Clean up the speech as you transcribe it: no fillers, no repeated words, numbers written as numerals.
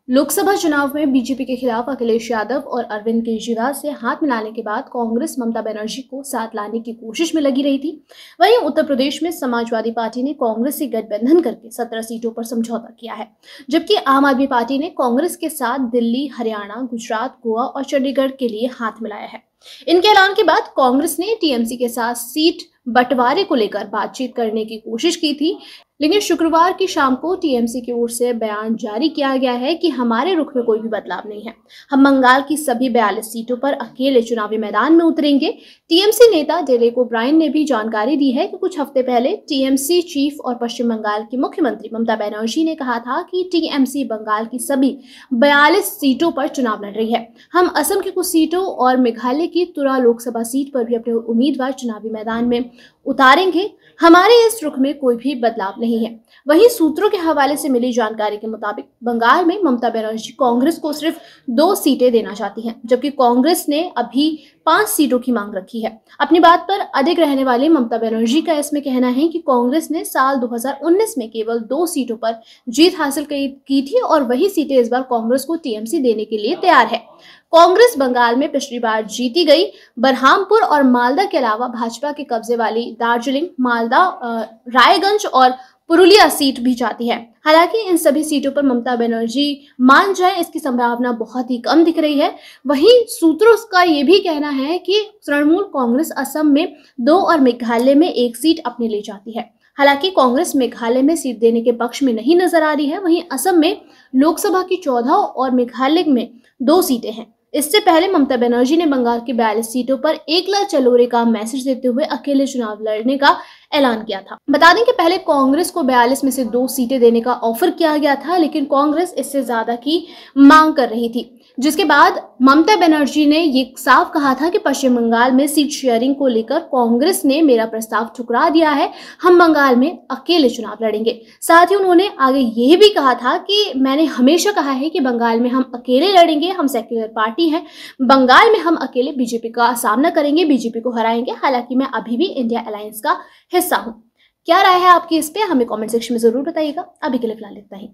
लोकसभा चुनाव में बीजेपी के खिलाफ अखिलेश यादव और अरविंद केजरीवाल से हाथ मिलाने के बाद कांग्रेस ममता बनर्जी को साथ लाने की कोशिश में लगी रही थी। वहीं उत्तर प्रदेश में समाजवादी पार्टी ने कांग्रेस से गठबंधन करके 17 सीटों पर समझौता किया है, जबकि आम आदमी पार्टी ने कांग्रेस के साथ दिल्ली, हरियाणा, गुजरात, गोवा और चंडीगढ़ के लिए हाथ मिलाया है। इनके ऐलान के बाद कांग्रेस ने टीएमसी के साथ सीट बंटवारे को लेकर बातचीत करने की कोशिश की थी, लेकिन शुक्रवार की शाम को टीएमसी की ओर से बयान जारी किया गया है कि हमारे रुख में कोई भी बदलाव नहीं है। हम बंगाल की सभी 42 सीटों पर अकेले चुनावी मैदान में उतरेंगे। टीएमसी नेता डेरेक ओब्रायन ने भी जानकारी दी है कि कुछ हफ्ते पहले टीएमसी चीफ और पश्चिम बंगाल की मुख्यमंत्री ममता बनर्जी ने कहा था कि टीएमसी बंगाल की सभी 42 सीटों पर चुनाव लड़ रही है। हम असम की कुछ सीटों और मेघालय की तुरा लोकसभा सीट पर भी अपने उम्मीदवार चुनावी मैदान में उतारेंगे। हमारे इस रुख में कोई भी बदलाव नहीं है। वहीं सूत्रों के हवाले से मिली जानकारी के मुताबिक बंगाल में ममता बनर्जी कांग्रेस को सिर्फ 2 सीटें देना चाहती हैं, जबकि कांग्रेस ने अभी 5 सीटों की मांग रखी है। अपनी बात पर अडिग रहने वाली ममता बनर्जी का इसमें कहना है कि कांग्रेस ने साल 2019 में केवल 2 सीटों पर जीत हासिल की थी और वही सीटें इस बार कांग्रेस को टीएमसी देने के लिए तैयार है। कांग्रेस बंगाल में पिछली बार जीती गई बरहामपुर और मालदा के अलावा भाजपा के कब्जे वाली दार्जिलिंग, मालदा, रायगंज और पुरुलिया सीट भी चाहती है। हालांकि इन सभी सीटों पर ममता बनर्जी मान जाए, इसकी संभावना बहुत ही कम दिख रही है। वहीं सूत्रों का ये भी कहना है कि तृणमूल कांग्रेस असम में 2 और मेघालय में 1 सीट अपने ले जाती है। हालांकि कांग्रेस मेघालय में सीट देने के पक्ष में नहीं नजर आ रही है। वहीं असम में लोकसभा की 14 और मेघालय में 2 सीटें हैं। इससे पहले ममता बनर्जी ने बंगाल की 42 सीटों पर एकला चलोरे का मैसेज देते हुए अकेले चुनाव लड़ने का ऐलान किया था। बता दें कि पहले कांग्रेस को 42 में से 2 सीटें देने का ऑफर किया गया था, लेकिन कांग्रेस इससे ज्यादा की मांग कर रही थी, जिसके बाद ममता बनर्जी ने ये साफ कहा था कि पश्चिम बंगाल में सीट शेयरिंग को लेकर कांग्रेस ने मेरा प्रस्ताव ठुकरा दिया है। हम बंगाल में अकेले चुनाव लड़ेंगे। साथ ही उन्होंने आगे ये भी कहा था कि मैंने हमेशा कहा है कि बंगाल में हम अकेले लड़ेंगे, हम सेक्युलर पार्टी हैं, बंगाल में हम अकेले बीजेपी का सामना करेंगे, बीजेपी को हराएंगे। हालांकि मैं अभी भी इंडिया अलायंस का हिस्सा हूँ। क्या राय है आपकी इस पे, हमें कमेंट सेक्शन में जरूर बताइएगा। अभी के लिए फिलहाल इतना ही।